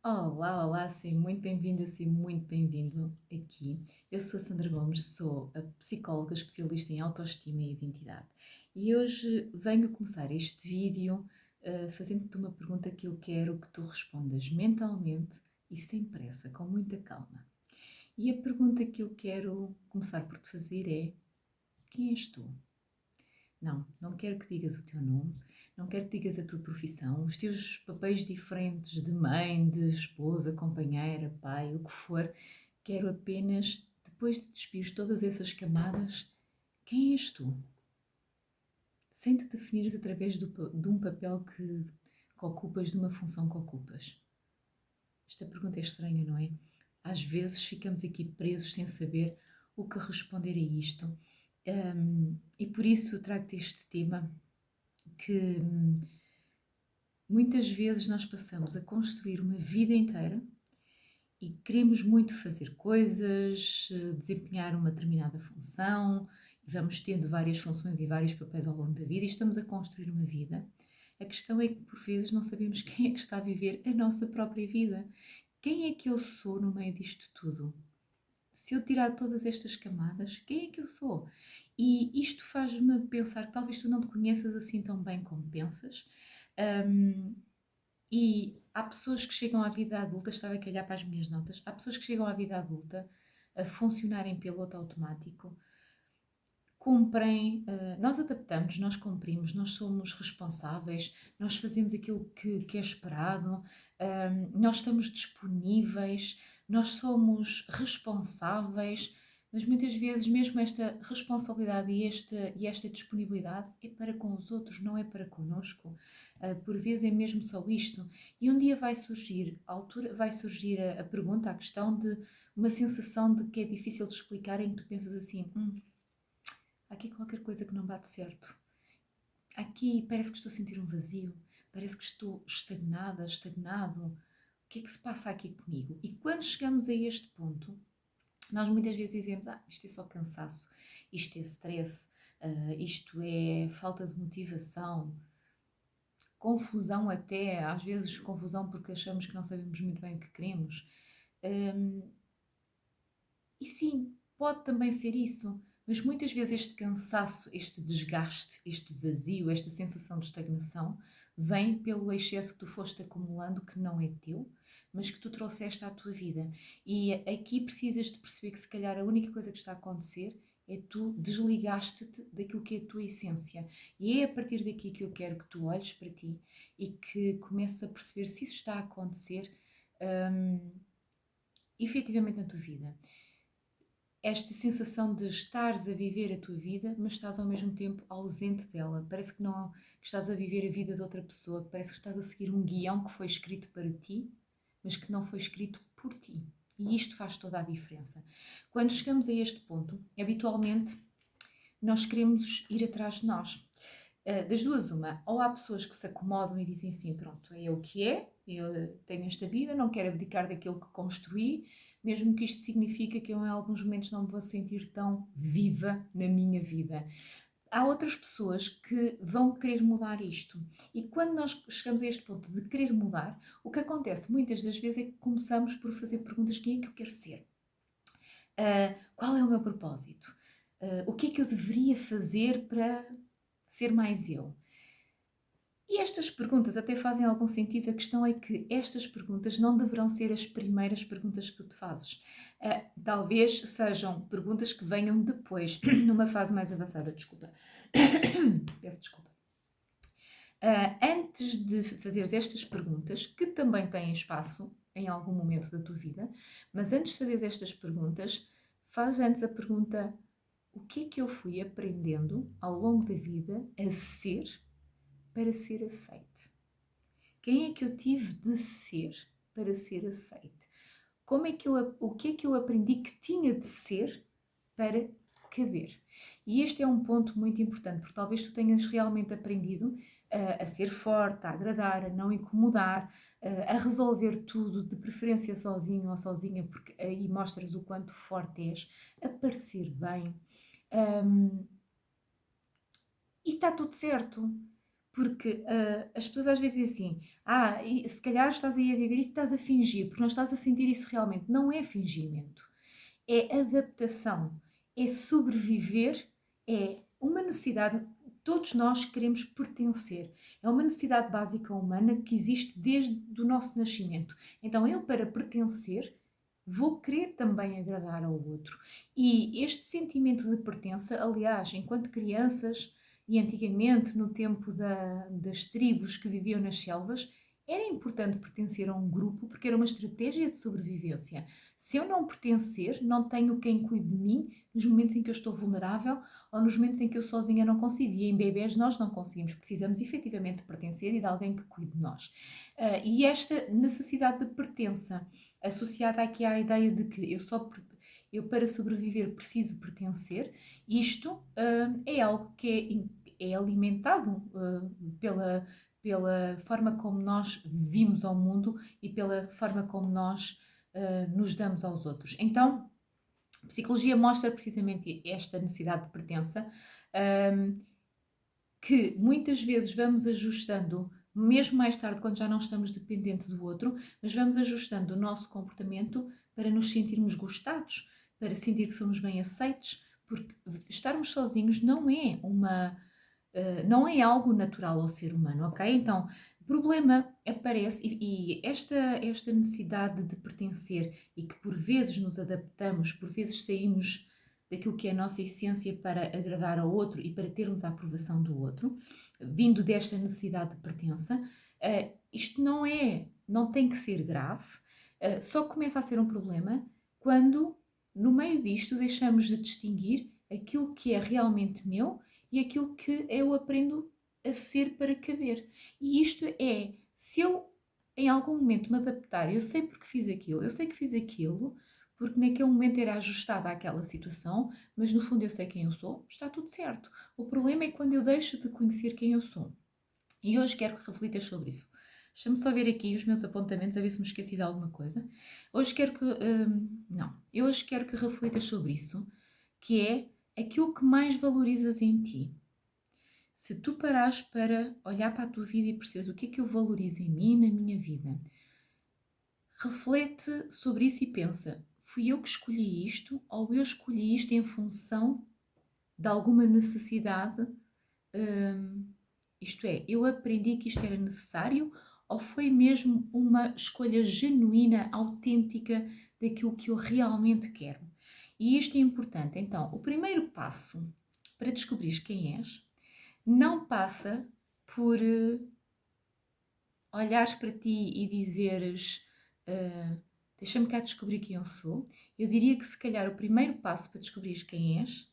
Olá, olá, seja muito bem-vinda, seja muito bem-vindo aqui. Eu sou a Sandra Gomes, sou a psicóloga especialista em autoestima e identidade. E hoje venho começar este vídeo fazendo-te uma pergunta que eu quero que tu respondas mentalmente e sem pressa, com muita calma. E a pergunta que eu quero começar por te fazer é: quem és tu? Não quero que digas o teu nome, não quero que digas a tua profissão, os teus papéis diferentes de mãe, de esposa, companheira, pai, o que for. Quero apenas, depois de despires todas essas camadas, quem és tu? Sem te definires através de um papel que ocupas, de uma função que ocupas. Esta pergunta é estranha, não é? Às vezes ficamos aqui presos sem saber o que responder a isto. E por isso trago-te este tema que muitas vezes nós passamos a construir uma vida inteira e queremos muito fazer coisas, desempenhar uma determinada função, e vamos tendo várias funções e vários papéis ao longo da vida e estamos a construir uma vida. A questão é que por vezes não sabemos quem é que está a viver a nossa própria vida. Quem é que eu sou no meio disto tudo? Se eu tirar todas estas camadas, quem é que eu sou? E isto faz-me pensar que talvez tu não te conheças assim tão bem como pensas. Um, e há pessoas que chegam à vida adulta, estava aqui a olhar para as minhas notas, há pessoas que chegam à vida adulta a funcionar em piloto automático, cumprem, nós adaptamos, nós cumprimos, nós somos responsáveis, nós fazemos aquilo que é esperado, nós estamos disponíveis, nós somos responsáveis, mas muitas vezes mesmo esta responsabilidade e esta disponibilidade é para com os outros, não é para connosco. Por vezes é mesmo só isto. E um dia vai surgir a pergunta, a questão de uma sensação de que é difícil de explicar, em que tu pensas assim: há aqui qualquer coisa que não bate certo. Aqui parece que estou a sentir um vazio, parece que estou estagnada, estagnado. O que é que se passa aqui comigo? E quando chegamos a este ponto, nós muitas vezes dizemos: isto é só cansaço, isto é stress, isto é falta de motivação, confusão até, às vezes confusão porque achamos que não sabemos muito bem o que queremos. E sim, pode também ser isso, mas muitas vezes este cansaço, este desgaste, este vazio, esta sensação de estagnação vem pelo excesso que tu foste acumulando que não é teu, mas que tu trouxeste à tua vida. E aqui precisas de perceber que se calhar a única coisa que está a acontecer é tu desligaste-te daquilo que é a tua essência. E é a partir daqui que eu quero que tu olhes para ti e que comeces a perceber se isso está a acontecer efetivamente na tua vida. Esta sensação de estares a viver a tua vida, mas estás ao mesmo tempo ausente dela. Parece que não que estás a viver a vida de outra pessoa, que parece que estás a seguir um guião que foi escrito para ti, mas que não foi escrito por ti. E isto faz toda a diferença. Quando chegamos a este ponto, habitualmente nós queremos ir atrás de nós. Das duas, uma, ou há pessoas que se acomodam e dizem assim: pronto, é o que é, eu tenho esta vida, não quero abdicar daquilo que construí, mesmo que isto signifique que eu em alguns momentos não me vou sentir tão viva na minha vida. Há outras pessoas que vão querer mudar isto. E quando nós chegamos a este ponto de querer mudar, o que acontece muitas das vezes é que começamos por fazer perguntas: quem é que eu quero ser? Qual é o meu propósito? O que é que eu deveria fazer para ser mais eu? E estas perguntas até fazem algum sentido. A questão é que estas perguntas não deverão ser as primeiras perguntas que tu te fazes. Talvez sejam perguntas que venham depois, numa fase mais avançada. Desculpa. Peço desculpa. Antes de fazeres estas perguntas, que também têm espaço em algum momento da tua vida, mas antes de fazeres estas perguntas, faz antes a pergunta: o que é que eu fui aprendendo ao longo da vida a ser para ser aceite? Quem é que eu tive de ser para ser aceite? O que é que eu aprendi que tinha de ser para caber? E este é um ponto muito importante, porque talvez tu tenhas realmente aprendido a ser forte, a agradar, a não incomodar, a resolver tudo, de preferência sozinho ou sozinha, porque aí mostras o quanto forte és, a parecer bem. E está tudo certo. Porque as pessoas às vezes dizem assim: e se calhar estás aí a viver isso, estás a fingir, porque não estás a sentir isso realmente. Não é fingimento, é adaptação, é sobreviver, é uma necessidade. Todos nós queremos pertencer. É uma necessidade básica humana que existe desde o nosso nascimento. Então, eu, para pertencer, vou querer também agradar ao outro. E este sentimento de pertença, aliás, enquanto crianças e antigamente, no tempo das tribos que viviam nas selvas, era importante pertencer a um grupo porque era uma estratégia de sobrevivência. Se eu não pertencer, não tenho quem cuide de mim nos momentos em que eu estou vulnerável ou nos momentos em que eu sozinha não consigo. E em bebés nós não conseguimos, precisamos efetivamente de pertencer e de alguém que cuide de nós. E esta necessidade de pertença, associada aqui à ideia de que eu para sobreviver preciso pertencer, isto é algo que é alimentado pela forma como nós vimos ao mundo e pela forma como nós nos damos aos outros. Então, a psicologia mostra precisamente esta necessidade de pertença, um, que muitas vezes vamos ajustando, mesmo mais tarde, quando já não estamos dependentes do outro, mas vamos ajustando o nosso comportamento para nos sentirmos gostados, para sentir que somos bem aceitos, porque estarmos sozinhos não é algo natural ao ser humano, ok? Então, o problema aparece e esta necessidade de pertencer e que por vezes nos adaptamos, por vezes saímos daquilo que é a nossa essência para agradar ao outro e para termos a aprovação do outro, vindo desta necessidade de pertença, isto não tem que ser grave, só começa a ser um problema quando, no meio disto, deixamos de distinguir aquilo que é realmente meu e aquilo que eu aprendo a ser para caber. E isto é, se eu em algum momento me adaptar, eu sei porque fiz aquilo, eu sei que fiz aquilo, porque naquele momento era ajustada àquela situação, mas no fundo eu sei quem eu sou, está tudo certo. O problema é quando eu deixo de conhecer quem eu sou. E hoje quero que reflitas sobre isso. Deixa-me só ver aqui os meus apontamentos, a ver se me esqueci de alguma coisa. Hoje quero que. Não. Eu hoje quero que reflitas sobre isso, que é aquilo que mais valorizas em ti. Se tu parares para olhar para a tua vida e percebes o que é que eu valorizo em mim e na minha vida, reflete sobre isso e pensa: fui eu que escolhi isto ou eu escolhi isto em função de alguma necessidade? Isto é, eu aprendi que isto era necessário ou foi mesmo uma escolha genuína, autêntica daquilo que eu realmente quero? E isto é importante. Então, o primeiro passo para descobrir quem és não passa por olhares para ti e dizeres deixa-me cá descobrir quem eu sou. Eu diria que se calhar o primeiro passo para descobrir quem és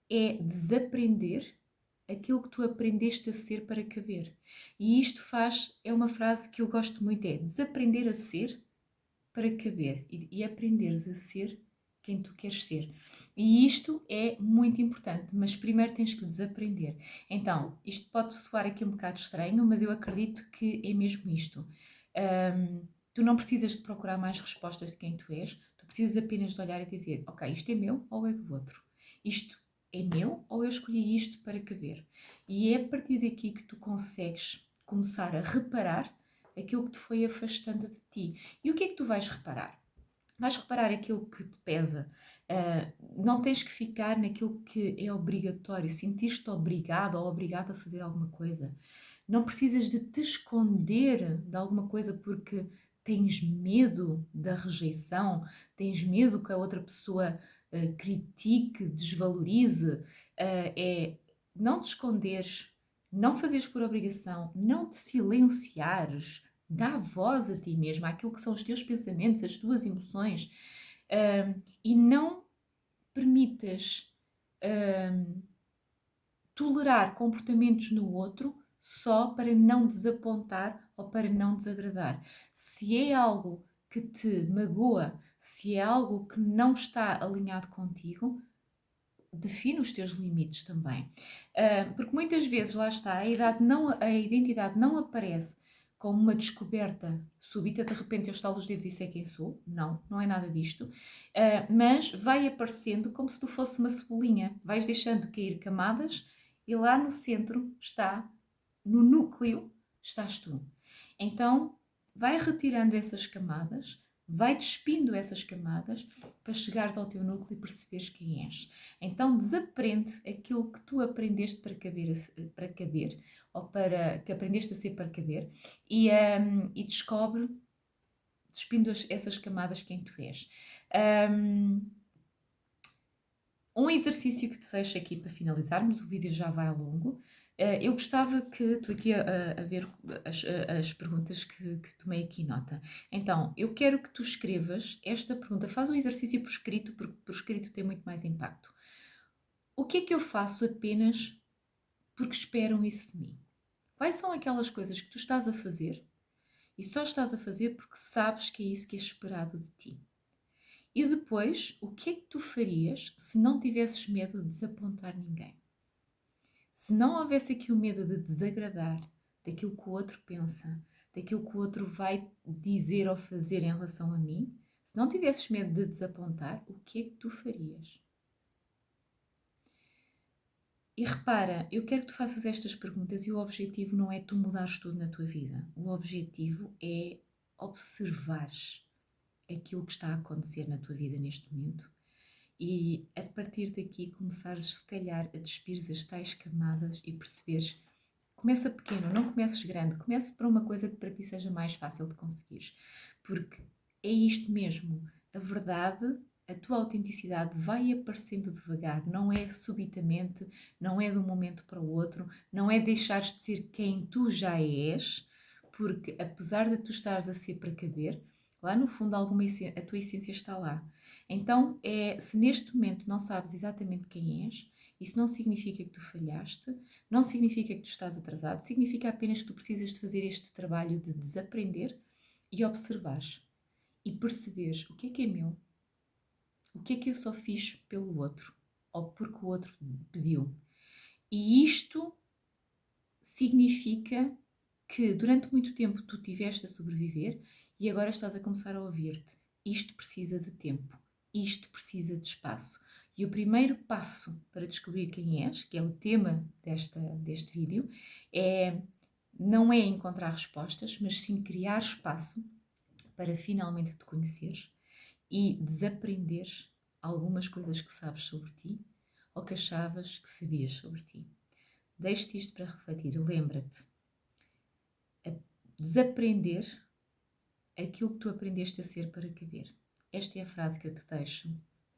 é desaprender aquilo que tu aprendeste a ser para caber. E isto é uma frase que eu gosto muito, é desaprender a ser para caber e aprenderes a ser quem tu queres ser. E isto é muito importante, mas primeiro tens que desaprender. Então, isto pode soar aqui um bocado estranho, mas eu acredito que é mesmo isto. Tu não precisas de procurar mais respostas de quem tu és, tu precisas apenas de olhar e dizer, ok, isto é meu ou é do outro? Isto é meu ou eu escolhi isto para caber? E é a partir daqui que tu consegues começar a reparar aquilo que te foi afastando de ti. E o que é que tu vais reparar? Vais reparar aquilo que te pesa. Não tens que ficar naquilo que é obrigatório, sentir-te obrigado ou obrigado a fazer alguma coisa. Não precisas de te esconder de alguma coisa porque tens medo da rejeição, tens medo que a outra pessoa critique, desvalorize. É não te esconderes, não fazeres por obrigação, não te silenciares, dá voz a ti mesmo, àquilo que são os teus pensamentos, as tuas emoções, e não permitas tolerar comportamentos no outro só para não desapontar ou para não desagradar. Se é algo que te magoa, se é algo que não está alinhado contigo, define os teus limites também. Porque muitas vezes, lá está, a identidade não aparece como uma descoberta súbita, de repente eu estalo os dedos e sei quem sou. Não, não é nada disto. Mas vai aparecendo como se tu fosse uma cebolinha. Vais deixando cair camadas e lá no centro está no núcleo estás tu. Então, vai retirando essas camadas, vai despindo essas camadas para chegares ao teu núcleo e perceberes quem és. Então, desaprende aquilo que tu aprendeste para caber ou para que aprendeste a ser para caber e descobre, despindo essas camadas, quem tu és. Um exercício que te deixo aqui para finalizarmos, o vídeo já vai longo. Eu gostava que, estou aqui a ver as perguntas que tomei aqui nota. Então, eu quero que tu escrevas esta pergunta, faz um exercício por escrito, porque por escrito tem muito mais impacto. O que é que eu faço apenas porque esperam isso de mim? Quais são aquelas coisas que tu estás a fazer e só estás a fazer porque sabes que é isso que é esperado de ti? E depois, o que é que tu farias se não tivesses medo de desapontar ninguém? Se não houvesse aqui o medo de desagradar, daquilo que o outro pensa, daquilo que o outro vai dizer ou fazer em relação a mim, se não tivesses medo de desapontar, o que é que tu farias? E repara, eu quero que tu faças estas perguntas e o objetivo não é tu mudares tudo na tua vida. O objetivo é observares aquilo que está a acontecer na tua vida neste momento e a partir daqui começares se calhar a despir as tais camadas e perceberes, começa pequeno, não comeces grande, comece para uma coisa que para ti seja mais fácil de conseguires, porque é isto mesmo, a verdade, a tua autenticidade vai aparecendo devagar, não é subitamente, não é de um momento para o outro, não é deixares de ser quem tu já és, porque apesar de tu estares a ser para caber, lá no fundo a tua essência está lá. Então, se neste momento não sabes exatamente quem és, isso não significa que tu falhaste, não significa que tu estás atrasado, significa apenas que tu precisas de fazer este trabalho de desaprender e observares e perceberes o que é meu, o que é que eu só fiz pelo outro ou porque o outro pediu. E isto significa que durante muito tempo tu tiveste a sobreviver e agora estás a começar a ouvir-te. Isto precisa de tempo, isto precisa de espaço. E o primeiro passo para descobrir quem és, que é o tema deste vídeo, não é encontrar respostas, mas sim criar espaço para finalmente te conheceres e desaprenderes algumas coisas que sabes sobre ti ou que achavas que sabias sobre ti. Deixe-te isto para refletir. Lembra-te, desaprender aquilo que tu aprendeste a ser para caber. Esta é a frase que eu te deixo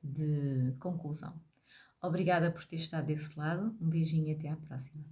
de conclusão. Obrigada por ter estado desse lado. Um beijinho e até à próxima.